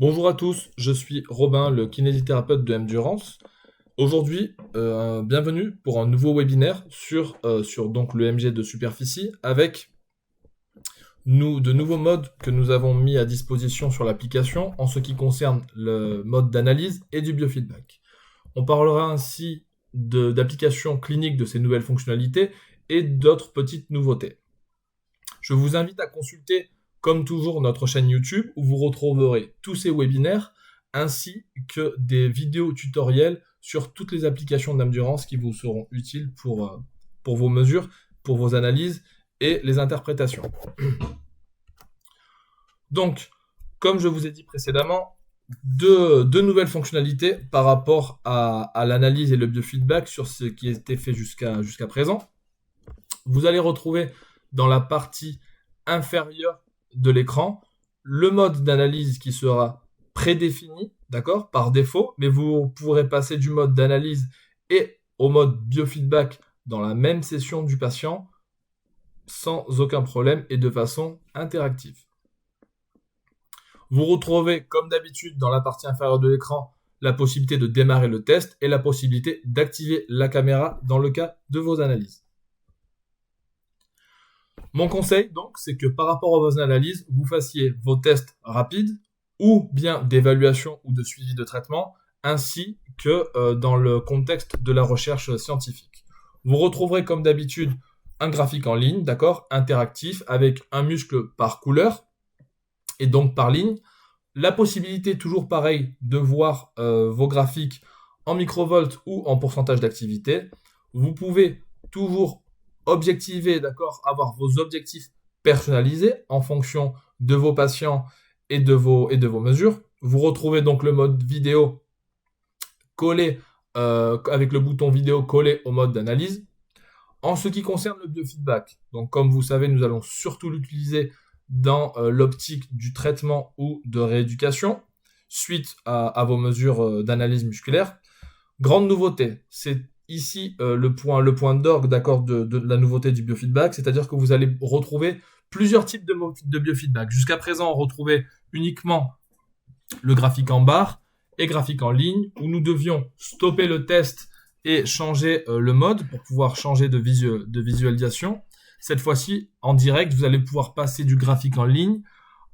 Bonjour à tous, je suis Robin, le kinésithérapeute de Endurance. Aujourd'hui, bienvenue pour un nouveau webinaire sur donc le MG de superficie avec de nouveaux modes que nous avons mis à disposition sur l'application en ce qui concerne le mode d'analyse et du biofeedback. On parlera ainsi d'applications cliniques de ces nouvelles fonctionnalités et d'autres petites nouveautés. Je vous invite à consulter, comme toujours, notre chaîne YouTube où vous retrouverez tous ces webinaires ainsi que des vidéos tutoriels sur toutes les applications d'endurance qui vous seront utiles pour vos mesures, pour vos analyses et les interprétations. Donc, comme je vous ai dit précédemment, deux nouvelles fonctionnalités par rapport à l'analyse et le biofeedback sur ce qui a été fait jusqu'à présent. Vous allez retrouver dans la partie inférieure de l'écran le mode d'analyse qui sera prédéfini, d'accord, par défaut, mais vous pourrez passer du mode d'analyse et au mode biofeedback dans la même session du patient sans aucun problème et de façon interactive. Vous retrouvez, comme d'habitude, dans la partie inférieure de l'écran, la possibilité de démarrer le test et la possibilité d'activer la caméra dans le cas de vos analyses. Mon conseil, donc, c'est que par rapport à vos analyses, vous fassiez vos tests rapides ou bien d'évaluation ou de suivi de traitement, ainsi que dans le contexte de la recherche scientifique. Vous retrouverez, comme d'habitude, un graphique en ligne, d'accord, interactif, avec un muscle par couleur, et donc par ligne. La possibilité, toujours pareil, de voir vos graphiques en microvolts ou en pourcentage d'activité. Vous pouvez toujours objectiver, d'accord, avoir vos objectifs personnalisés en fonction de vos patients et de vos mesures. Vous retrouvez donc le mode vidéo collé avec le bouton vidéo collé au mode d'analyse. En ce qui concerne le biofeedback, donc comme vous savez, nous allons surtout l'utiliser dans l'optique du traitement ou de rééducation suite à vos mesures d'analyse musculaire. Grande nouveauté, c'est ici le point d'orgue d'accord de la nouveauté du biofeedback, c'est-à-dire que vous allez retrouver plusieurs types de biofeedback. Jusqu'à présent, on retrouvait uniquement le graphique en barre et graphique en ligne où nous devions stopper le test et changer le mode pour pouvoir changer de visualisation. Cette fois-ci, en direct, vous allez pouvoir passer du graphique en ligne,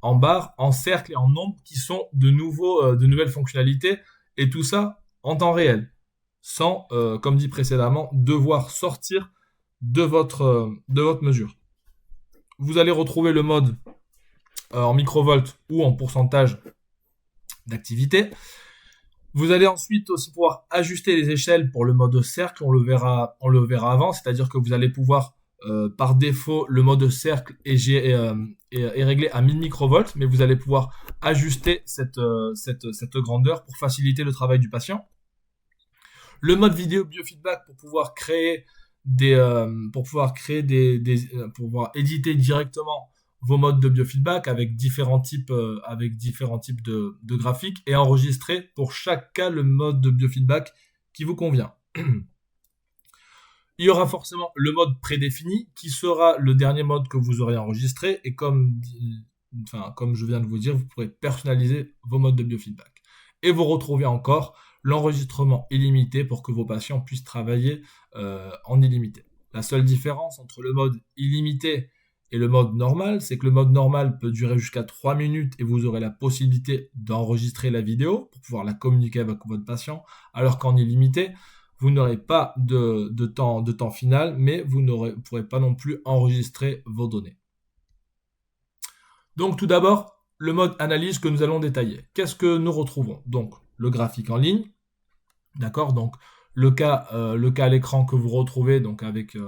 en barre, en cercle et en nombre qui sont de nouvelles fonctionnalités et tout ça en temps réel sans, comme dit précédemment, devoir sortir de votre mesure. Vous allez retrouver le mode en microvolts ou en pourcentage d'activité. Vous allez ensuite aussi pouvoir ajuster les échelles pour le mode cercle, on le verra avant, c'est-à-dire que vous allez pouvoir par défaut le mode cercle est réglé à 1000 microvolts, mais vous allez pouvoir ajuster cette grandeur pour faciliter le travail du patient. Le mode vidéo biofeedback pour pouvoir créer pour pouvoir éditer directement vos modes de biofeedback avec différents types de graphiques et enregistrer pour chaque cas le mode de biofeedback qui vous convient. Il y aura forcément le mode prédéfini qui sera le dernier mode que vous aurez enregistré et comme je viens de vous dire, vous pourrez personnaliser vos modes de biofeedback. Et vous retrouvez encore l'enregistrement illimité pour que vos patients puissent travailler en illimité. La seule différence entre le mode illimité et le mode normal, c'est que le mode normal peut durer jusqu'à 3 minutes et vous aurez la possibilité d'enregistrer la vidéo pour pouvoir la communiquer avec votre patient, alors qu'en illimité, vous n'aurez pas de temps final, mais vous ne pourrez pas non plus enregistrer vos données. Donc tout d'abord, le mode analyse que nous allons détailler. Qu'est-ce que nous retrouvons? Donc le graphique en ligne, d'accord? Donc le cas à l'écran que vous retrouvez donc avec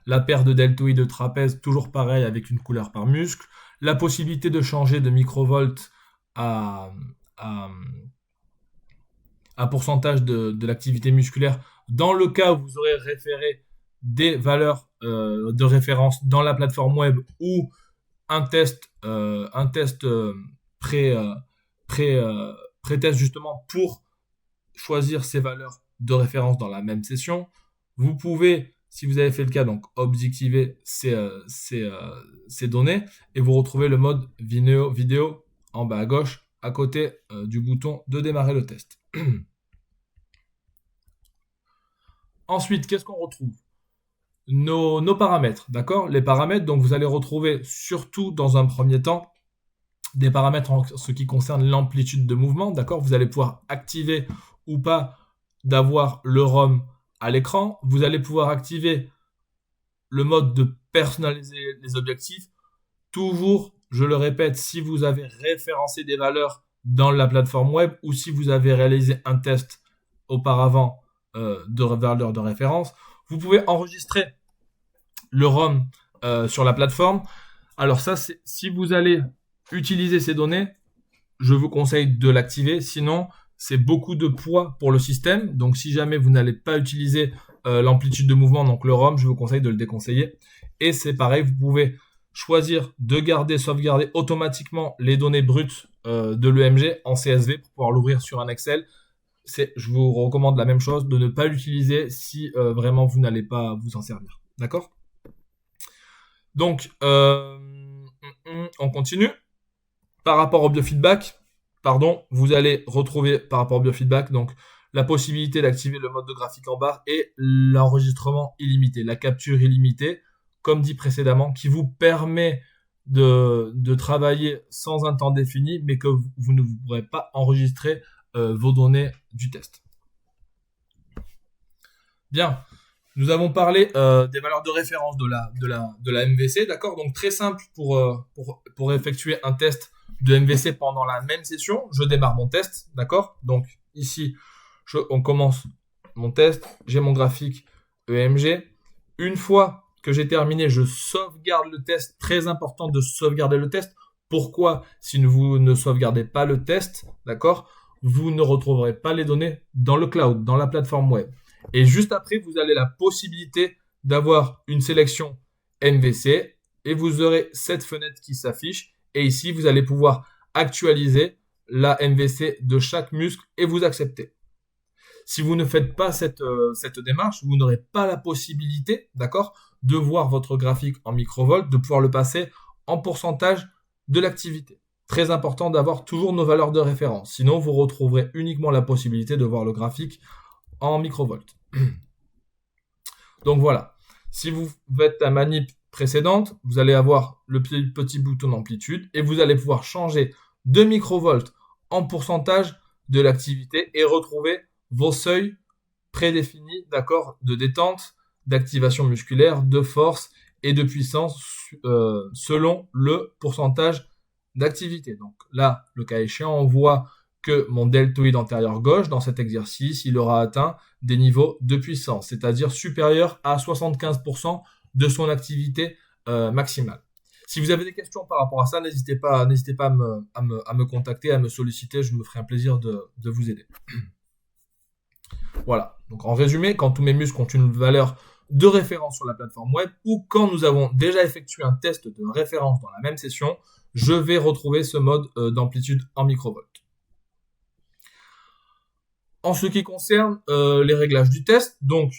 la paire de deltoïdes de trapèze, toujours pareil avec une couleur par muscle, la possibilité de changer de microvolts à, à, à pourcentage de l'activité musculaire dans le cas où vous aurez référé des valeurs de référence dans la plateforme web ou un test pré, pré, pré-test justement pour choisir ces valeurs de référence dans la même session. Vous pouvez, si vous avez fait le cas, donc objectiver ces données et vous retrouvez le mode vidéo en bas à gauche à côté du bouton de démarrer le test. Ensuite, qu'est-ce qu'on retrouve? Nos paramètres, d'accord? Les paramètres, donc vous allez retrouver surtout dans un premier temps des paramètres en ce qui concerne l'amplitude de mouvement, d'accord? Vous allez pouvoir activer ou pas d'avoir le ROM à l'écran. Vous allez pouvoir activer le mode de personnaliser les objectifs. Toujours, je le répète, si vous avez référencé des valeurs dans la plateforme web ou si vous avez réalisé un test auparavant de valeur de référence, vous pouvez enregistrer le ROM sur la plateforme. Alors ça, c'est si vous allez utiliser ces données, je vous conseille de l'activer. Sinon, c'est beaucoup de poids pour le système. Donc, si jamais vous n'allez pas utiliser l'amplitude de mouvement, donc le ROM, je vous conseille de le déconseiller. Et c'est pareil, vous pouvez choisir de garder, sauvegarder automatiquement les données brutes de l'EMG en CSV pour pouvoir l'ouvrir sur un Excel. Je vous recommande la même chose, de ne pas l'utiliser si vraiment vous n'allez pas vous en servir. D'accord? Donc, on continue. Par rapport au biofeedback, vous allez retrouver par rapport au biofeedback donc la possibilité d'activer le mode de graphique en barre et l'enregistrement illimité, la capture illimitée, comme dit précédemment, qui vous permet de travailler sans un temps défini, mais que vous ne pourrez pas enregistrer vos données du test. Bien, nous avons parlé des valeurs de référence de la MVC, d'accord? Donc très simple pour effectuer un test de MVC pendant la même session. Je démarre mon test, d'accord? Donc ici, on commence mon test, j'ai mon graphique EMG. Une fois que j'ai terminé, je sauvegarde le test. Très important de sauvegarder le test. Pourquoi? Si vous ne sauvegardez pas le test, d'accord, vous ne retrouverez pas les données dans le cloud, dans la plateforme web. Et juste après, vous avez la possibilité d'avoir une sélection MVC et vous aurez cette fenêtre qui s'affiche. Et ici, vous allez pouvoir actualiser la MVC de chaque muscle et vous acceptez. Si vous ne faites pas cette démarche, vous n'aurez pas la possibilité, d'accord, de voir votre graphique en microvolts, de pouvoir le passer en pourcentage de l'activité. Très important d'avoir toujours nos valeurs de référence. Sinon, vous retrouverez uniquement la possibilité de voir le graphique en microvolts. Donc voilà. Si vous faites la manip précédente, vous allez avoir le petit bouton d'amplitude et vous allez pouvoir changer de microvolts en pourcentage de l'activité et retrouver vos seuils prédéfinis, d'accord, de détente, d'activation musculaire, de force et de puissance selon le pourcentage d'activité. Donc là, le cas échéant, on voit que mon deltoïde antérieur gauche, dans cet exercice, il aura atteint des niveaux de puissance, c'est-à-dire supérieurs à 75% de son activité maximale. Si vous avez des questions par rapport à ça, n'hésitez pas à me contacter, à me solliciter, je me ferai un plaisir de vous aider. Voilà, donc en résumé, quand tous mes muscles ont une valeur de référence sur la plateforme web ou quand nous avons déjà effectué un test de référence dans la même session, je vais retrouver ce mode d'amplitude en microvolts. En ce qui concerne les réglages du test, donc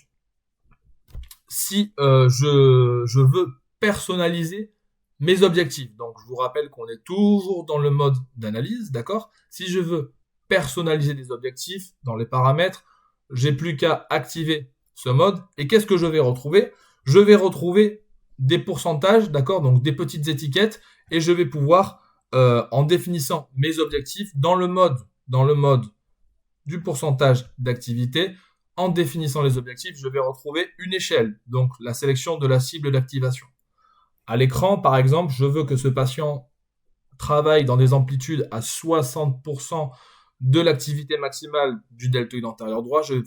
si je veux personnaliser mes objectifs, donc je vous rappelle qu'on est toujours dans le mode d'analyse, d'accord? Si je veux personnaliser des objectifs dans les paramètres, j'ai plus qu'à activer ce mode. Et qu'est-ce que je vais retrouver? Je vais retrouver des pourcentages, d'accord? Donc des petites étiquettes et je vais pouvoir, en définissant mes objectifs dans le mode du pourcentage d'activité, en définissant les objectifs, je vais retrouver une échelle, donc la sélection de la cible d'activation. À l'écran, par exemple, je veux que ce patient travaille dans des amplitudes à 60% de l'activité maximale du deltoïde antérieur droit. Je vais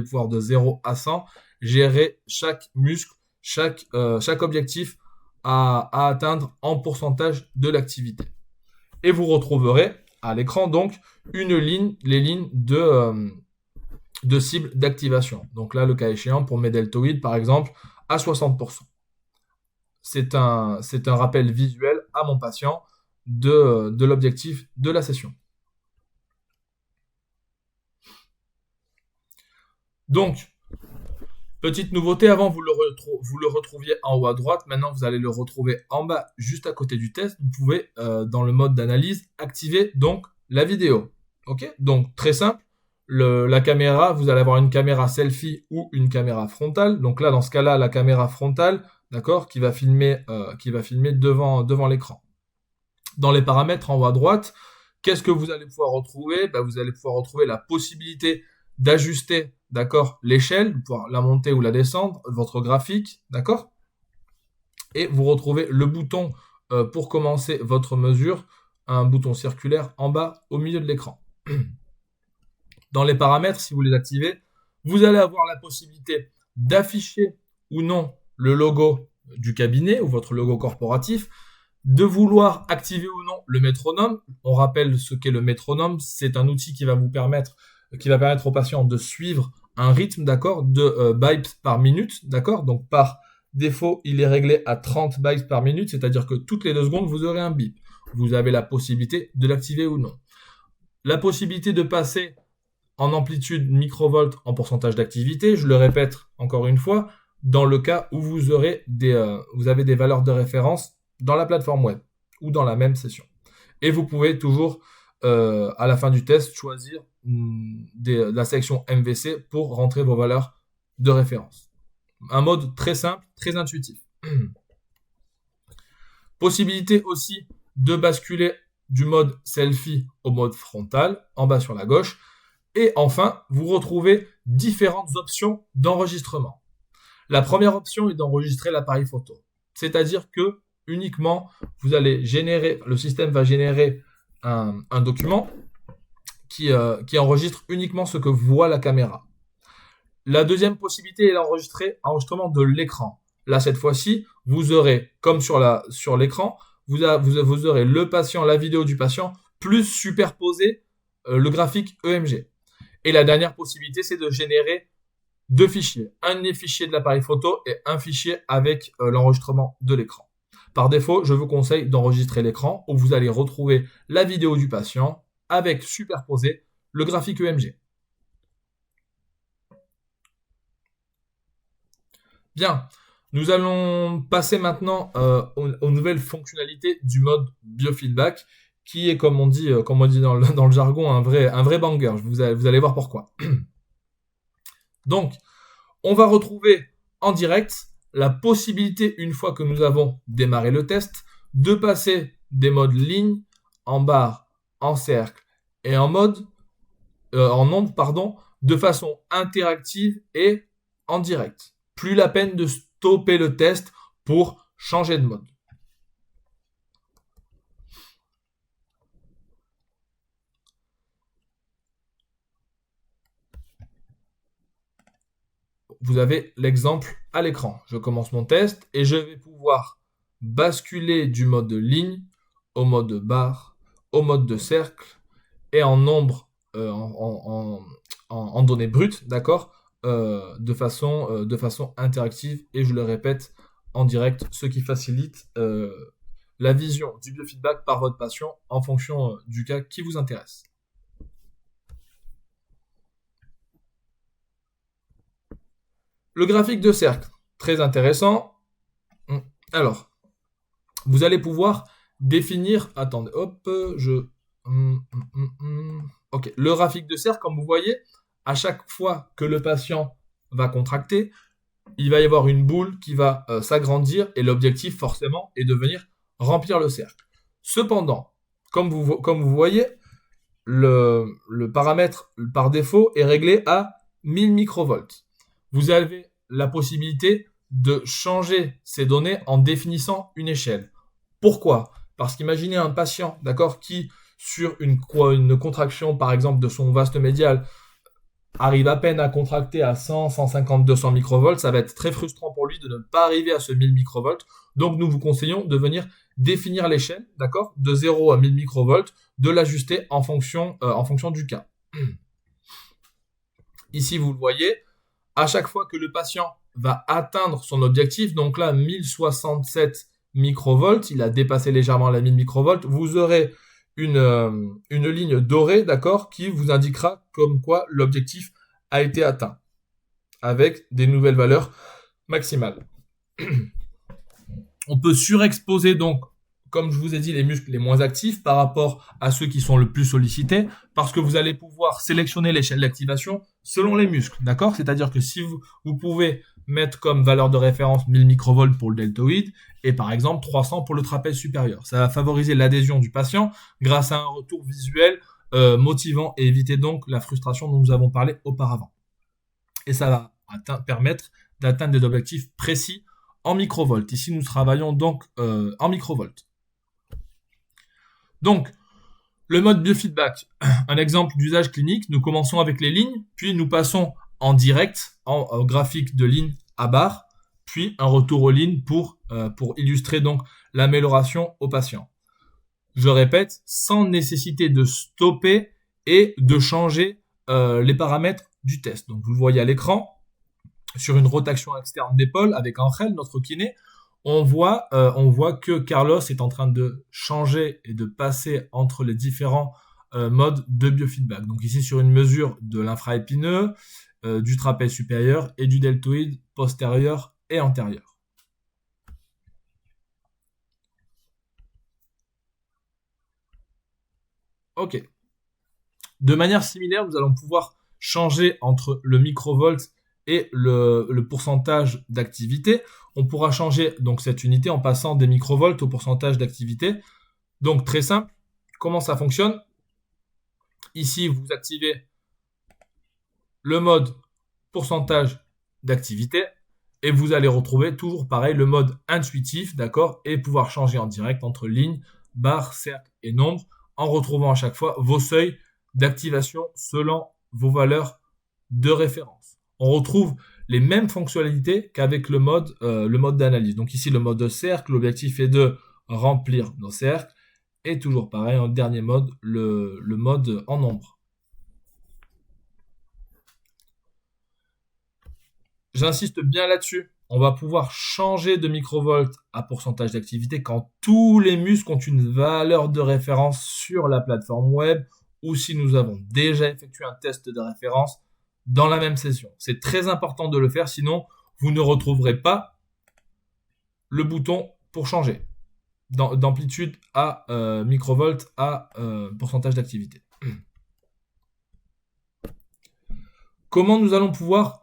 pouvoir de 0 à 100 gérer chaque muscle, chaque objectif à atteindre en pourcentage de l'activité. Et vous retrouverez à l'écran donc les lignes de cible d'activation. Donc là, le cas échéant, pour mes deltoïdes, par exemple, à 60%. C'est un rappel visuel à mon patient de l'objectif de la session. Donc, Petite nouveauté, avant vous le retrouviez en haut à droite, maintenant vous allez le retrouver en bas juste à côté du test. Vous pouvez dans le mode d'analyse activer donc la vidéo. Ok, donc très simple, la caméra, vous allez avoir une caméra selfie ou une caméra frontale. Donc là dans ce cas-là, la caméra frontale, d'accord, qui va filmer devant l'écran. Dans les paramètres en haut à droite, qu'est-ce que vous allez pouvoir retrouver? Vous allez pouvoir retrouver la possibilité d'ajuster, d'accord, l'échelle, de pouvoir la monter ou la descendre, votre graphique, d'accord. Et vous retrouvez le bouton pour commencer votre mesure, un bouton circulaire en bas au milieu de l'écran. Dans les paramètres, si vous les activez, vous allez avoir la possibilité d'afficher ou non le logo du cabinet ou votre logo corporatif, de vouloir activer ou non le métronome. On rappelle ce qu'est le métronome, c'est un outil qui va permettre aux patients de suivre un rythme, d'accord, de bytes par minute, d'accord. Donc par défaut, il est réglé à 30 bytes par minute, c'est-à-dire que toutes les 2 secondes, vous aurez un bip. Vous avez la possibilité de l'activer ou non. La possibilité de passer en amplitude microvolts en pourcentage d'activité, je le répète encore une fois, dans le cas où vous avez des valeurs de référence dans la plateforme web ou dans la même session. Et vous pouvez toujours, à la fin du test, choisir la sélection MVC pour rentrer vos valeurs de référence. Un mode très simple, très intuitif. Possibilité aussi de basculer du mode selfie au mode frontal, en bas sur la gauche. Et enfin, vous retrouvez différentes options d'enregistrement. La première option est d'enregistrer l'appareil photo. C'est-à-dire que uniquement, le système va générer un document qui enregistre uniquement ce que voit la caméra. La deuxième possibilité est l'enregistrement de l'écran. Là, cette fois-ci, vous aurez, comme sur l'écran, vous aurez le patient, la vidéo du patient, plus superposé le graphique EMG. Et la dernière possibilité, c'est de générer 2 fichiers. Un fichier de l'appareil photo et un fichier avec l'enregistrement de l'écran. Par défaut, je vous conseille d'enregistrer l'écran où vous allez retrouver la vidéo du patient avec superposé le graphique EMG. Bien, nous allons passer maintenant aux nouvelles fonctionnalités du mode biofeedback qui est, comme on dit dans le jargon, un vrai banger. Vous allez voir pourquoi. Donc, on va retrouver en direct la possibilité, une fois que nous avons démarré le test, de passer des modes ligne, en barre, en cercle et en nombre, de façon interactive et en direct. Plus la peine de stopper le test pour changer de mode. Vous avez l'exemple à l'écran. Je commence mon test et je vais pouvoir basculer du mode ligne au mode barre, au mode de cercle et en nombre, en données brutes, d'accord, de façon interactive et je le répète en direct, ce qui facilite la vision du biofeedback par votre patient en fonction du cas qui vous intéresse. Le graphique de cercle, très intéressant. Alors, vous allez pouvoir définir... Attendez, hop, Ok, le graphique de cercle, comme vous voyez, à chaque fois que le patient va contracter, il va y avoir une boule qui va s'agrandir et l'objectif, forcément, est de venir remplir le cercle. Cependant, comme vous voyez, le paramètre par défaut est réglé à 1000 microvolts. Vous avez la possibilité de changer ces données en définissant une échelle. Pourquoi? Parce qu'imaginez un patient, d'accord, qui, sur une contraction, par exemple, de son vaste médial, arrive à peine à contracter à 100, 150, 200 microvolts, ça va être très frustrant pour lui de ne pas arriver à ce 1000 microvolts. Donc, nous vous conseillons de venir définir l'échelle, d'accord, de 0 à 1000 microvolts, de l'ajuster en fonction du cas. Ici, vous le voyez, à chaque fois que le patient va atteindre son objectif, donc là, 1067 microvolts, il a dépassé légèrement la 1000 microvolts, vous aurez une ligne dorée, d'accord, qui vous indiquera comme quoi l'objectif a été atteint. avec des nouvelles valeurs maximales. On peut surexposer donc, comme je vous ai dit, les muscles les moins actifs par rapport à ceux qui sont le plus sollicités, parce que vous allez pouvoir sélectionner l'échelle d'activation selon les muscles, d'accord? C'est-à-dire que si vous pouvez mettre comme valeur de référence 1000 microvolts pour le deltoïde et par exemple 300 pour le trapèze supérieur. Ça va favoriser l'adhésion du patient grâce à un retour visuel motivant et éviter donc la frustration dont nous avons parlé auparavant. Et ça va permettre d'atteindre des objectifs précis en microvolts. Ici, nous travaillons donc en microvolts. Donc, le mode biofeedback, un exemple d'usage clinique, nous commençons avec les lignes, puis nous passons en direct, en graphique de ligne à barre, puis un retour aux lignes pour illustrer donc l'amélioration au patient. Je répète, sans nécessité de stopper et de changer les paramètres du test. Donc vous le voyez à l'écran, sur une rotation externe d'épaule avec Angel, notre kiné, on voit que Carlos est en train de changer et de passer entre les différents modes de biofeedback. Donc ici sur une mesure de l'infraépineux, du trapèze supérieur et du deltoïde postérieur et antérieur. Ok. De manière similaire, nous allons pouvoir changer entre le microvolt et le pourcentage d'activité. On pourra changer donc cette unité en passant des microvolts au pourcentage d'activité. Donc très simple, comment ça fonctionne? Ici, vous activez le mode pourcentage d'activité et vous allez retrouver toujours pareil le mode intuitif, d'accord, et pouvoir changer en direct entre ligne, barre, cercle et nombre en retrouvant à chaque fois vos seuils d'activation selon vos valeurs de référence. On retrouve les mêmes fonctionnalités qu'avec le mode d'analyse. Donc ici, le mode de cercle, l'objectif est de remplir nos cercles. Et toujours pareil, en dernier mode, le mode en nombre. J'insiste bien là-dessus. On va pouvoir changer de microvolt à pourcentage d'activité quand tous les muscles ont une valeur de référence sur la plateforme web ou si nous avons déjà effectué un test de référence dans la même session. C'est très important de le faire, sinon vous ne retrouverez pas le bouton pour changer d'amplitude à microvolt à pourcentage d'activité. Comment nous allons pouvoir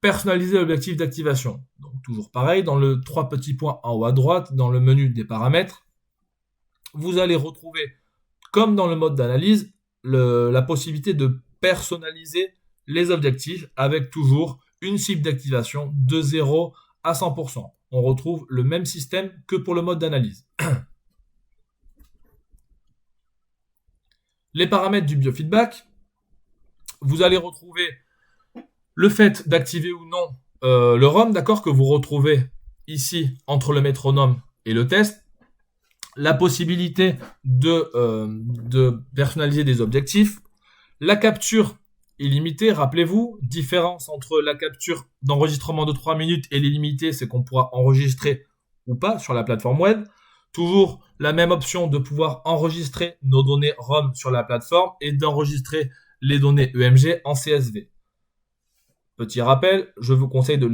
personnaliser l'objectif d'activation? Donc toujours pareil, dans le 3 petits points en haut à droite, dans le menu des paramètres, vous allez retrouver, comme dans le mode d'analyse, la possibilité de personnaliser les objectifs avec toujours une cible d'activation de 0 à 100%. On retrouve le même système que pour le mode d'analyse. Les paramètres du biofeedback, vous allez retrouver le fait d'activer ou non le ROM, d'accord, que vous retrouvez ici entre le métronome et le test, la possibilité de personnaliser des objectifs, la capture illimitée, rappelez-vous, différence entre la capture d'enregistrement de 3 minutes et l'illimité, c'est qu'on pourra enregistrer ou pas sur la plateforme web. Toujours la même option de pouvoir enregistrer nos données ROM sur la plateforme et d'enregistrer les données EMG en CSV. Petit rappel, je vous conseille de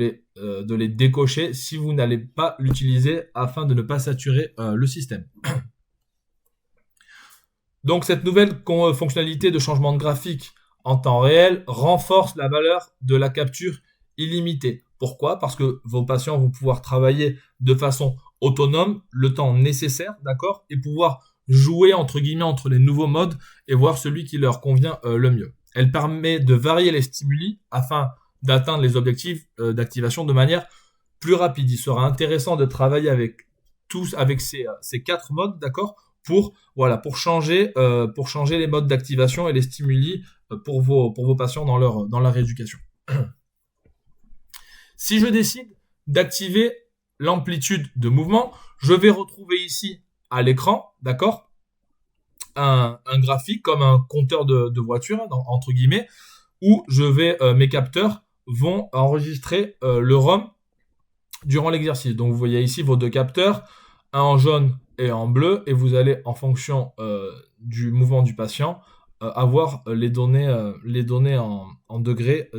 les décocher si vous n'allez pas l'utiliser afin de ne pas saturer le système. Donc cette nouvelle fonctionnalité de changement de graphique en temps réel renforce la valeur de la capture illimitée. Pourquoi? Parce que vos patients vont pouvoir travailler de façon autonome le temps nécessaire, d'accord, et pouvoir jouer entre guillemets entre les nouveaux modes et voir celui qui leur convient le mieux. Elle permet de varier les stimuli afin d'atteindre les objectifs d'activation de manière plus rapide. Il sera intéressant de travailler avec ces 4 modes, d'accord, pour changer les modes d'activation et les stimuli pour vos patients dans leur rééducation. Si je décide d'activer l'amplitude de mouvement, je vais retrouver ici à l'écran, d'accord, un graphique comme un compteur de voiture, entre guillemets, où mes capteurs vont enregistrer le ROM durant l'exercice. Donc vous voyez ici vos 2 capteurs, un en jaune et en bleu, et vous allez en fonction du mouvement du patient avoir les données en degrés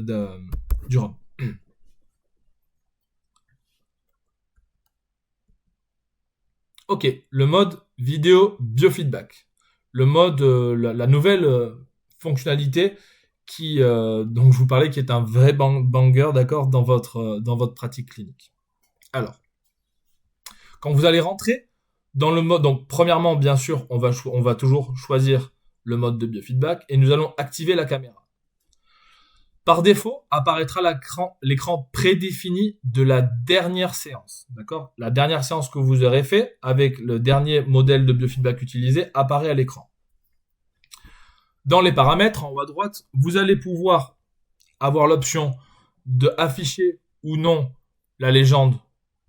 du ROM. Ok, le mode vidéo biofeedback. Le mode, la nouvelle fonctionnalité dont je vous parlais, qui est un vrai banger, d'accord, dans votre pratique clinique. Alors, quand vous allez rentrer dans le mode, donc premièrement, bien sûr, on va toujours choisir le mode de biofeedback et nous allons activer la caméra. Par défaut, apparaîtra l'écran prédéfini de la dernière séance. D'accord ? La dernière séance que vous aurez fait avec le dernier modèle de biofeedback utilisé apparaît à l'écran. Dans les paramètres, en haut à droite, vous allez pouvoir avoir l'option de afficher ou non la légende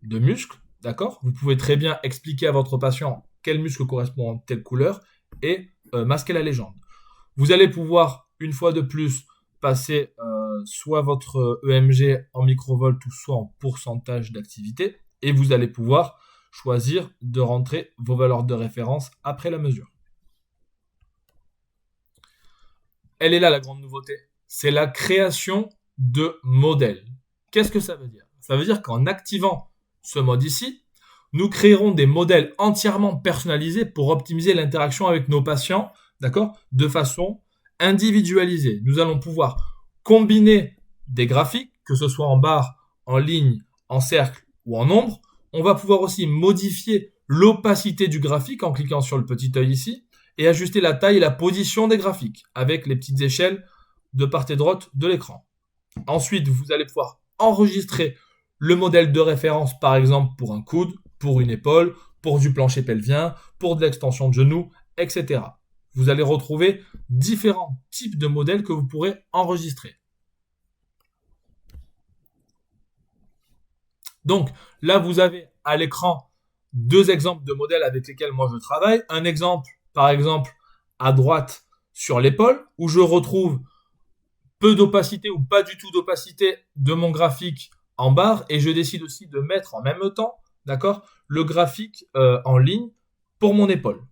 de muscle. D'accord ? Vous pouvez très bien expliquer à votre patient quel muscle correspond à telle couleur et masquer la légende. Vous allez pouvoir, une fois de plus, passer soit votre EMG en microvolt ou soit en pourcentage d'activité et vous allez pouvoir choisir de rentrer vos valeurs de référence après la mesure. Elle est là la grande nouveauté, c'est la création de modèles. Qu'est-ce que ça veut dire ? Ça veut dire qu'en activant ce mode ici, nous créerons des modèles entièrement personnalisés pour optimiser l'interaction avec nos patients, d'accord, de façon individualisée. Nous allons pouvoir combiner des graphiques, que ce soit en barre, en ligne, en cercle ou en ombre. On va pouvoir aussi modifier l'opacité du graphique en cliquant sur le petit œil ici et ajuster la taille et la position des graphiques avec les petites échelles de part et d'autre de l'écran. Ensuite, vous allez pouvoir enregistrer le modèle de référence, par exemple pour un coude, pour une épaule, pour du plancher pelvien, pour de l'extension de genou, etc. Vous allez retrouver différents types de modèles que vous pourrez enregistrer. Donc là, vous avez à l'écran deux exemples de modèles avec lesquels moi je travaille. Un exemple, par exemple, à droite sur l'épaule, où je retrouve peu d'opacité ou pas du tout d'opacité de mon graphique en barre et je décide aussi de mettre en même temps, d'accord, le graphique en ligne pour mon épaule.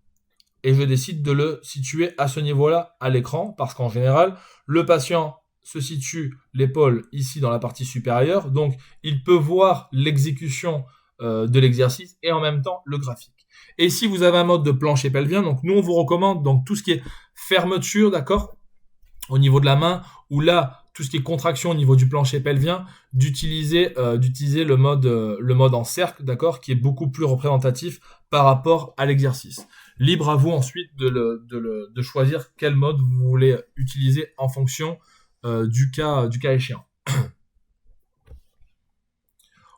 Et je décide de le situer à ce niveau-là à l'écran parce qu'en général, le patient se situe l'épaule ici dans la partie supérieure, donc il peut voir l'exécution de l'exercice et en même temps le graphique. Et si vous avez un mode de plancher pelvien, donc nous on vous recommande donc tout ce qui est fermeture, d'accord, au niveau de la main, ou là tout ce qui est contraction au niveau du plancher pelvien, d'utiliser le mode en cercle, d'accord, qui est beaucoup plus représentatif par rapport à l'exercice. Libre à vous ensuite de choisir quel mode vous voulez utiliser en fonction du cas échéant.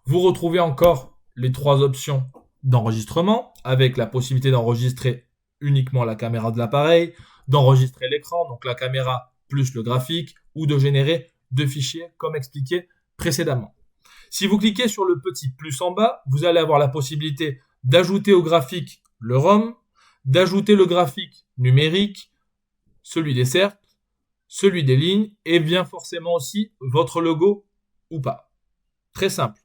Vous retrouvez encore les trois options d'enregistrement avec la possibilité d'enregistrer uniquement la caméra de l'appareil, d'enregistrer l'écran, donc la caméra plus le graphique, ou de générer deux fichiers comme expliqué précédemment. Si vous cliquez sur le petit plus en bas, vous allez avoir la possibilité d'ajouter au graphique le ROM, d'ajouter le graphique numérique, celui des cercles, celui des lignes et bien forcément aussi votre logo ou pas. Très simple.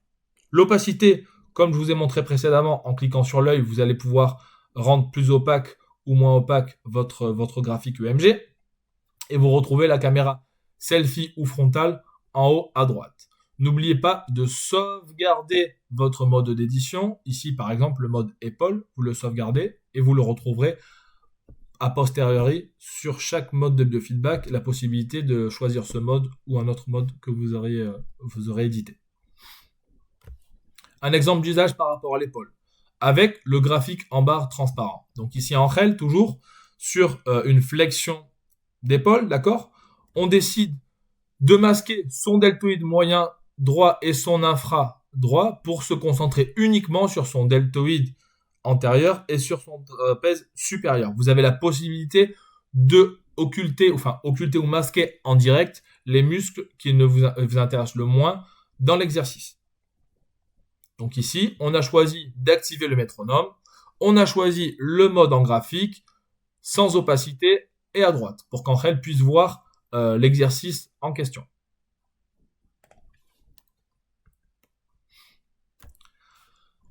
L'opacité, comme je vous ai montré précédemment, en cliquant sur l'œil, vous allez pouvoir rendre plus opaque ou moins opaque votre graphique EMG. Et vous retrouvez la caméra selfie ou frontale en haut à droite. N'oubliez pas de sauvegarder votre mode d'édition. Ici, par exemple, le mode épaule, vous le sauvegardez et vous le retrouverez a posteriori sur chaque mode de biofeedback, la possibilité de choisir ce mode ou un autre mode que vous aurez édité. Un exemple d'usage par rapport à l'épaule, avec le graphique en barre transparent. Donc ici en REL, toujours, sur une flexion d'épaule, d'accord, on décide de masquer son deltoïde moyen droit et son infra droit pour se concentrer uniquement sur son deltoïde antérieur et sur son trapèze supérieur. Vous avez la possibilité de occulter ou masquer en direct les muscles qui ne vous intéressent le moins dans l'exercice. Donc ici, on a choisi d'activer le métronome, on a choisi le mode en graphique, sans opacité et à droite, pour qu'Angel puisse voir l'exercice en question.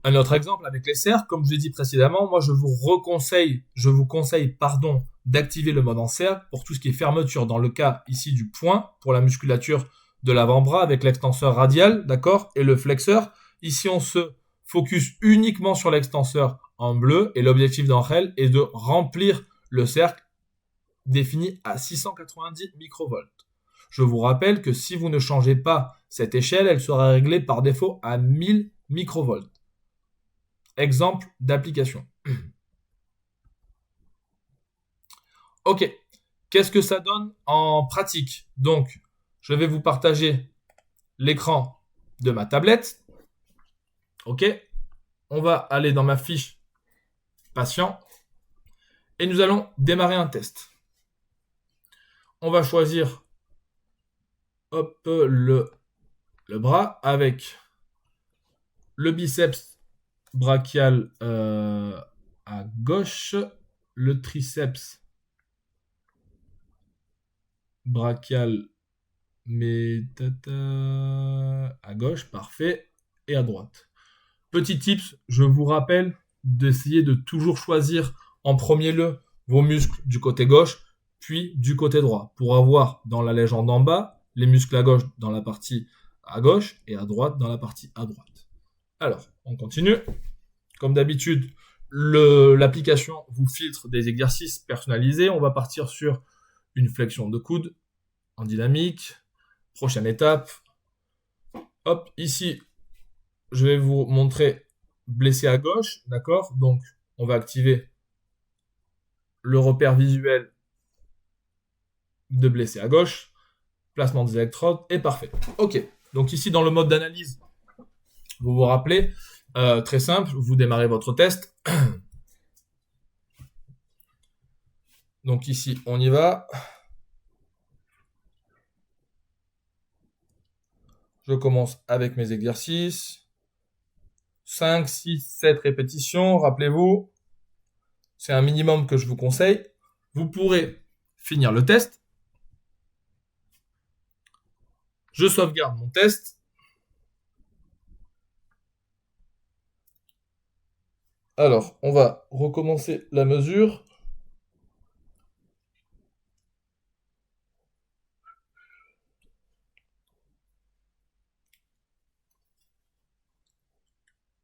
Un autre exemple avec les cercles, comme je l'ai dit précédemment, moi je vous conseille d'activer le mode en cercle pour tout ce qui est fermeture dans le cas ici du poing, pour la musculature de l'avant-bras avec l'extenseur radial, d'accord, et le flexeur. Ici on se focus uniquement sur l'extenseur en bleu et l'objectif d'entre elles est de remplir le cercle défini à 690 microvolts. Je vous rappelle que si vous ne changez pas cette échelle, elle sera réglée par défaut à 1000 microvolts. Exemple d'application. Ok, qu'est-ce que ça donne en pratique? Donc, je vais vous partager l'écran de ma tablette. Ok, on va aller dans ma fiche patient et nous allons démarrer un test. On va choisir le bras avec le biceps brachial à gauche, le triceps brachial à gauche, parfait, et à droite. Petit tips, je vous rappelle d'essayer de toujours choisir en premier lieu vos muscles du côté gauche, puis du côté droit, pour avoir dans la légende en bas, les muscles à gauche dans la partie à gauche et à droite dans la partie à droite. Alors, on continue. Comme d'habitude, l'application vous filtre des exercices personnalisés. On va partir sur une flexion de coude en dynamique. Prochaine étape. Hop, ici, je vais vous montrer blessé à gauche, d'accord? Donc, on va activer le repère visuel de blessé à gauche, placement des électrodes, et parfait. Ok, donc ici, dans le mode d'analyse, vous vous rappelez, très simple, vous démarrez votre test. Donc ici, on y va. Je commence avec mes exercices. 5, 6, 7 répétitions, rappelez-vous. C'est un minimum que je vous conseille. Vous pourrez finir le test. Je sauvegarde mon test. Alors, on va recommencer la mesure.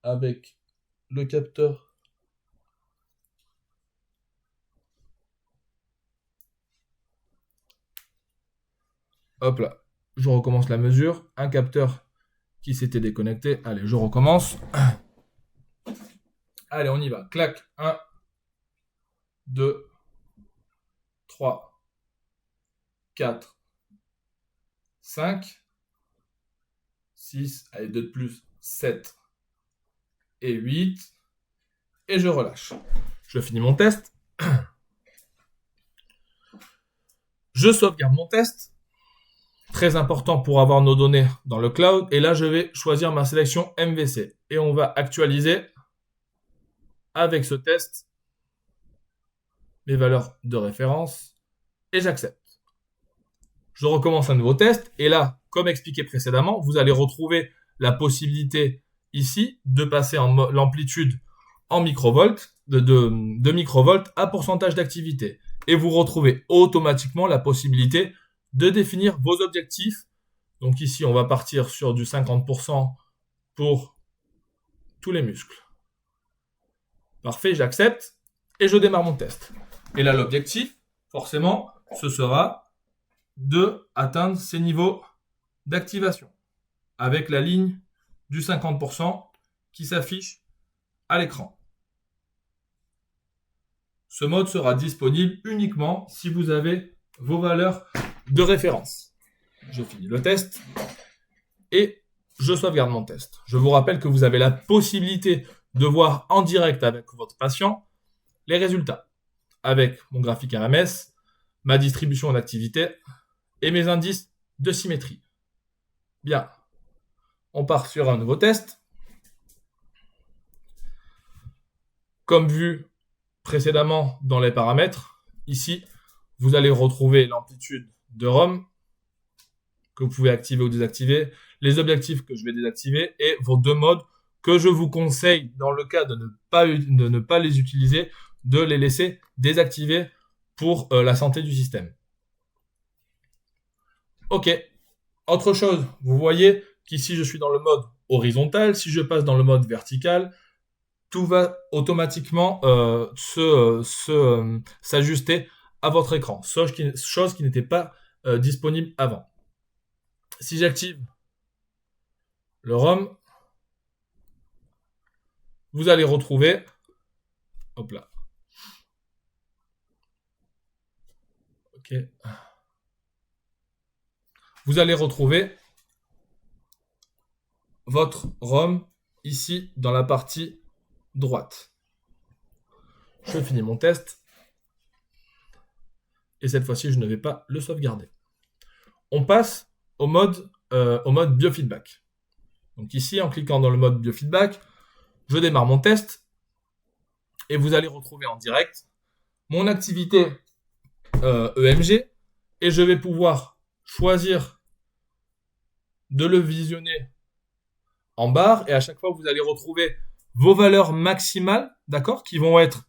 Avec le capteur. Hop là, je recommence la mesure. Un capteur qui s'était déconnecté. Allez, je recommence. Allez, on y va. Clac. 1, 2, 3, 4, 5, 6, allez, 2 de plus, 7 et 8. Et je relâche. Je finis mon test. Je sauvegarde mon test. Très important pour avoir nos données dans le cloud. Et là, je vais choisir ma sélection MVC. Et on va actualiser avec ce test mes valeurs de référence. Et j'accepte. Je recommence un nouveau test. Et là, comme expliqué précédemment, vous allez retrouver la possibilité ici de passer en l'amplitude en microvolts, de microvolts à pourcentage d'activité. Et vous retrouvez automatiquement la possibilité de définir vos objectifs. Donc ici, on va partir sur du 50% pour tous les muscles. Parfait, j'accepte et je démarre mon test. Et là, l'objectif, forcément, ce sera de atteindre ces niveaux d'activation avec la ligne du 50% qui s'affiche à l'écran. Ce mode sera disponible uniquement si vous avez vos valeurs de référence. Je finis le test et je sauvegarde mon test. Je vous rappelle que vous avez la possibilité de voir en direct avec votre patient les résultats avec mon graphique RMS, ma distribution d'activité et mes indices de symétrie. Bien, on part sur un nouveau test. Comme vu précédemment dans les paramètres, ici, vous allez retrouver l'amplitude de ROM que vous pouvez activer ou désactiver, les objectifs que je vais désactiver et vos deux modes que je vous conseille, dans le cas de ne pas les utiliser, de les laisser désactivés pour la santé du système. Ok. Autre chose, vous voyez qu'ici je suis dans le mode horizontal. Si je passe dans le mode vertical, tout va automatiquement s'ajuster à votre écran, chose qui n'était pas disponible avant. Si j'active le ROM, vous allez retrouver, hop là, ok, vous allez retrouver votre ROM ici dans la partie droite. Je finis mon test. Et cette fois-ci, je ne vais pas le sauvegarder. On passe au mode biofeedback. Donc ici, en cliquant dans le mode biofeedback, je démarre mon test et vous allez retrouver en direct mon activité EMG et je vais pouvoir choisir de le visionner en barre et à chaque fois, vous allez retrouver vos valeurs maximales, d'accord, qui vont être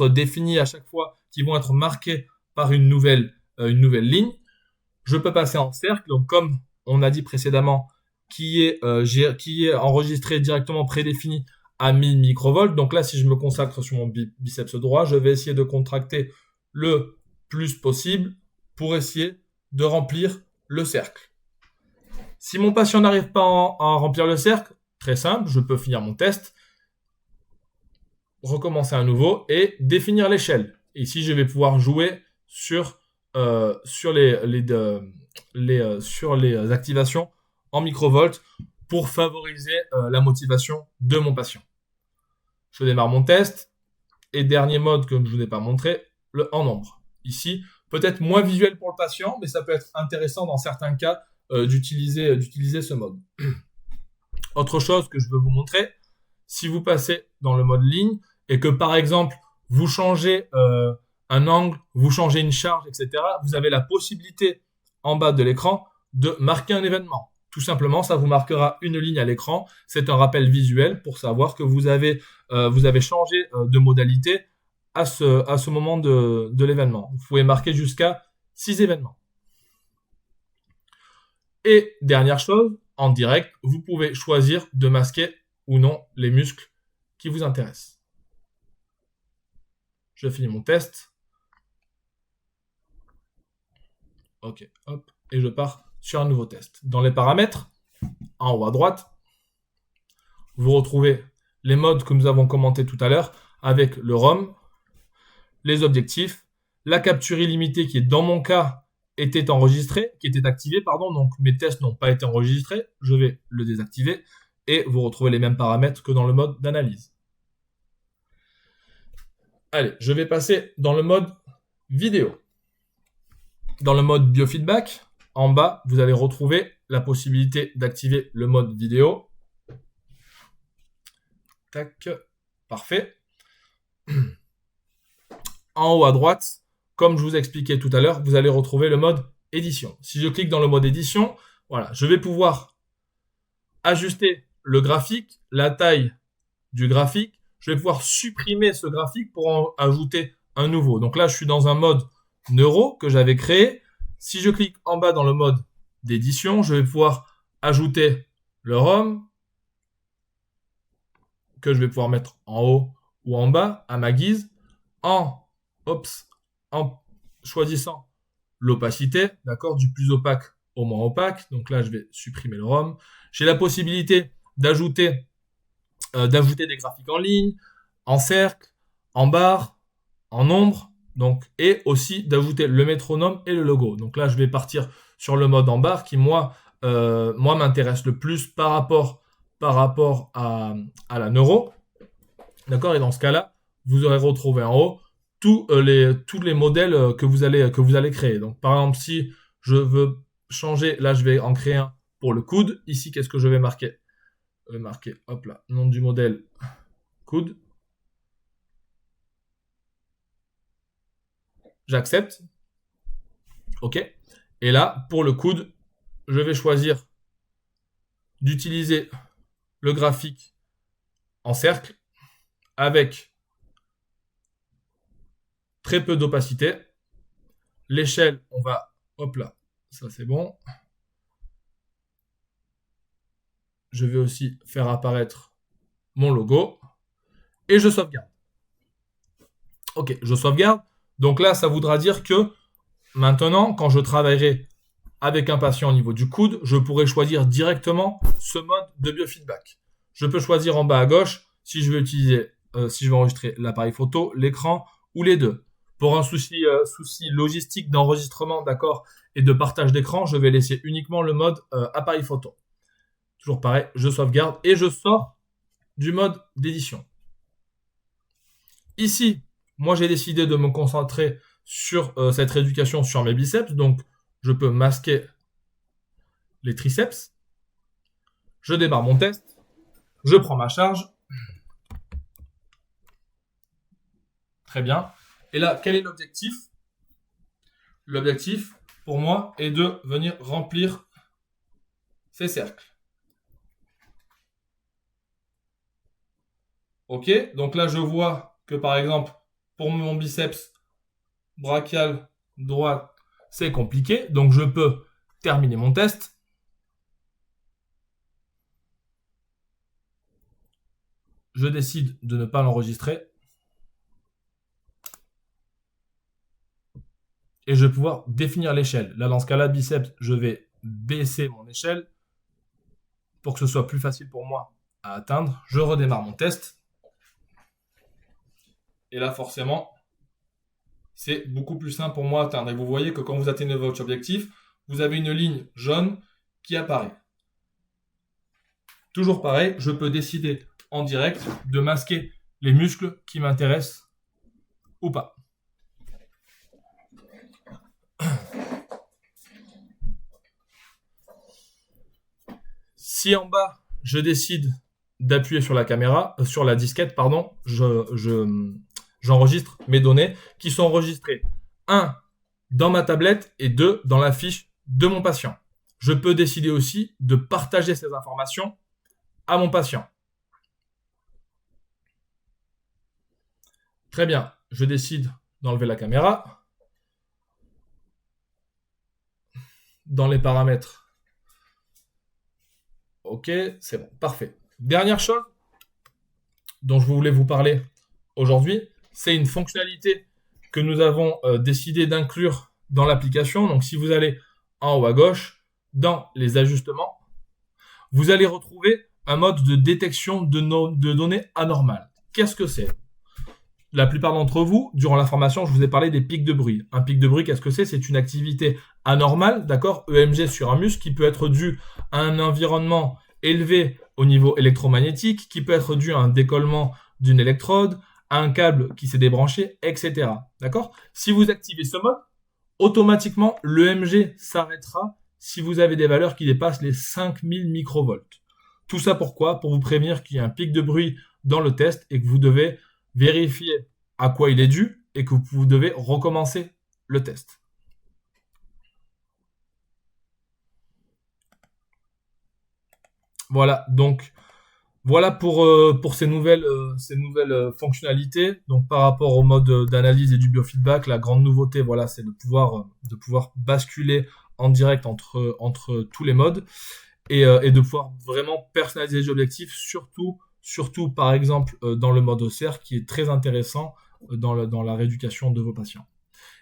définies à chaque fois, qui vont être marquées par une nouvelle ligne. Je peux passer en cercle, donc comme on a dit précédemment, qui est enregistré directement prédéfini à 1000 microvolts. Donc là, si je me consacre sur mon biceps droit, je vais essayer de contracter le plus possible pour essayer de remplir le cercle. Si mon patient n'arrive pas à remplir le cercle, très simple, je peux finir mon test, recommencer à nouveau et définir l'échelle. Ici, je vais pouvoir jouer sur les activations en microvolts pour favoriser la motivation de mon patient. Je démarre mon test et dernier mode que je ne vous ai pas montré, le en nombre. Ici, peut-être moins visuel pour le patient, mais ça peut être intéressant dans certains cas d'utiliser ce mode. Autre chose que je veux vous montrer, si vous passez dans le mode ligne et que par exemple vous changez un angle, vous changez une charge, etc., vous avez la possibilité en bas de l'écran de marquer un événement. Tout simplement, ça vous marquera une ligne à l'écran. C'est un rappel visuel pour savoir que vous avez changé de modalité à ce moment de l'événement. Vous pouvez marquer jusqu'à 6 événements. Et dernière chose, en direct, vous pouvez choisir de masquer ou non les muscles qui vous intéressent. Je finis mon test. Ok, hop, et je pars sur un nouveau test. Dans les paramètres, en haut à droite, vous retrouvez les modes que nous avons commentés tout à l'heure avec le ROM, les objectifs, la capture illimitée qui est dans mon cas était enregistrée, qui était activée, pardon, donc mes tests n'ont pas été enregistrés, je vais le désactiver et vous retrouvez les mêmes paramètres que dans le mode d'analyse. Allez, je vais passer dans le mode vidéo. Dans le mode biofeedback, en bas, vous allez retrouver la possibilité d'activer le mode vidéo. Tac, parfait. En haut à droite, comme je vous expliquais tout à l'heure, vous allez retrouver le mode édition. Si je clique dans le mode édition, voilà, je vais pouvoir ajuster le graphique, la taille du graphique. Je vais pouvoir supprimer ce graphique pour en ajouter un nouveau. Donc là, je suis dans un mode neuro que j'avais créé. Si je clique en bas dans le mode d'édition, je vais pouvoir ajouter le ROM que je vais pouvoir mettre en haut ou en bas à ma guise en choisissant l'opacité, d'accord, du plus opaque au moins opaque. Donc là, je vais supprimer le ROM. J'ai la possibilité d'ajouter des graphiques en ligne, en cercle, en barre, en nombre, donc, et aussi d'ajouter le métronome et le logo. Donc là, je vais partir sur le mode en barre qui, moi m'intéresse le plus par rapport à la neuro. D'accord. Et dans ce cas-là, vous aurez retrouvé en haut tous les modèles que vous allez créer. Donc, par exemple, si je veux changer, là, je vais en créer un pour le coude. Ici, qu'est-ce que je vais marquer? Je vais marquer, hop là, nom du modèle, coude. J'accepte. OK. Et là, pour le coude, je vais choisir d'utiliser le graphique en cercle avec très peu d'opacité. L'échelle, on va, hop là, ça c'est bon. Je vais aussi faire apparaître mon logo et je sauvegarde. Ok, je sauvegarde. Donc là, ça voudra dire que maintenant, quand je travaillerai avec un patient au niveau du coude, je pourrai choisir directement ce mode de biofeedback. Je peux choisir en bas à gauche si je veux utiliser, si je veux enregistrer l'appareil photo, l'écran ou les deux. Pour un souci logistique d'enregistrement, d'accord, et de partage d'écran, je vais laisser uniquement le mode appareil photo. Toujours pareil, je sauvegarde et je sors du mode d'édition. Ici, moi j'ai décidé de me concentrer sur cette rééducation sur mes biceps, donc je peux masquer les triceps. Je démarre mon test. Je prends ma charge. Très bien. Et là, quel est l'objectif? L'objectif, pour moi, est de venir remplir ces cercles. Ok, donc là, je vois que par exemple, pour mon biceps brachial droit, c'est compliqué. Donc, je peux terminer mon test. Je décide de ne pas l'enregistrer. Et je vais pouvoir définir l'échelle. Là, dans ce cas-là, biceps, je vais baisser mon échelle pour que ce soit plus facile pour moi à atteindre. Je redémarre mon test. Et là, forcément, c'est beaucoup plus simple pour moi à atteindre. Et vous voyez que quand vous atteignez votre objectif, vous avez une ligne jaune qui apparaît. Toujours pareil, je peux décider en direct de masquer les muscles qui m'intéressent ou pas. Si en bas, je décide d'appuyer sur la caméra, sur la disquette, pardon, j'enregistre mes données qui sont enregistrées 1 dans ma tablette et 2 dans la fiche de mon patient. Je peux décider aussi de partager ces informations à mon patient. Très bien, je décide d'enlever la caméra. Dans les paramètres. Ok, c'est bon, parfait. Dernière chose dont je voulais vous parler aujourd'hui, c'est une fonctionnalité que nous avons décidé d'inclure dans l'application. Donc, si vous allez en haut à gauche, dans les ajustements, vous allez retrouver un mode de détection de données anormales. Qu'est-ce que c'est? La plupart d'entre vous, durant la formation, je vous ai parlé des pics de bruit. Un pic de bruit, qu'est-ce que c'est? C'est une activité anormale, d'accord, EMG sur un muscle qui peut être due à un environnement élevé au niveau électromagnétique, qui peut être dû à un décollement d'une électrode, à un câble qui s'est débranché, etc. D'accord? Si vous activez ce mode, automatiquement, l'EMG s'arrêtera si vous avez des valeurs qui dépassent les 5000 microvolts. Tout ça pourquoi? Pour vous prévenir qu'il y a un pic de bruit dans le test et que vous devez vérifier à quoi il est dû et que vous devez recommencer le test. Voilà, donc voilà pour ces nouvelles fonctionnalités. Donc par rapport au mode d'analyse et du biofeedback, la grande nouveauté, voilà, c'est de pouvoir basculer en direct entre tous les modes et de pouvoir vraiment personnaliser les objectifs, surtout par exemple dans le mode OCR qui est très intéressant dans la rééducation de vos patients.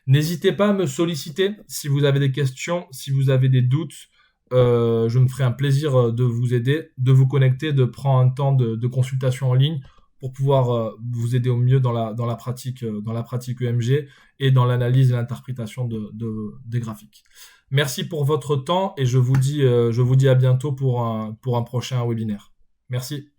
N'hésitez pas à me solliciter si vous avez des questions, si vous avez des doutes. Je me ferai un plaisir de vous aider, de vous connecter, de prendre un temps de consultation en ligne pour pouvoir vous aider au mieux dans la pratique EMG et dans l'analyse et l'interprétation des graphiques. Merci pour votre temps et je vous dis à bientôt pour un prochain webinaire. Merci.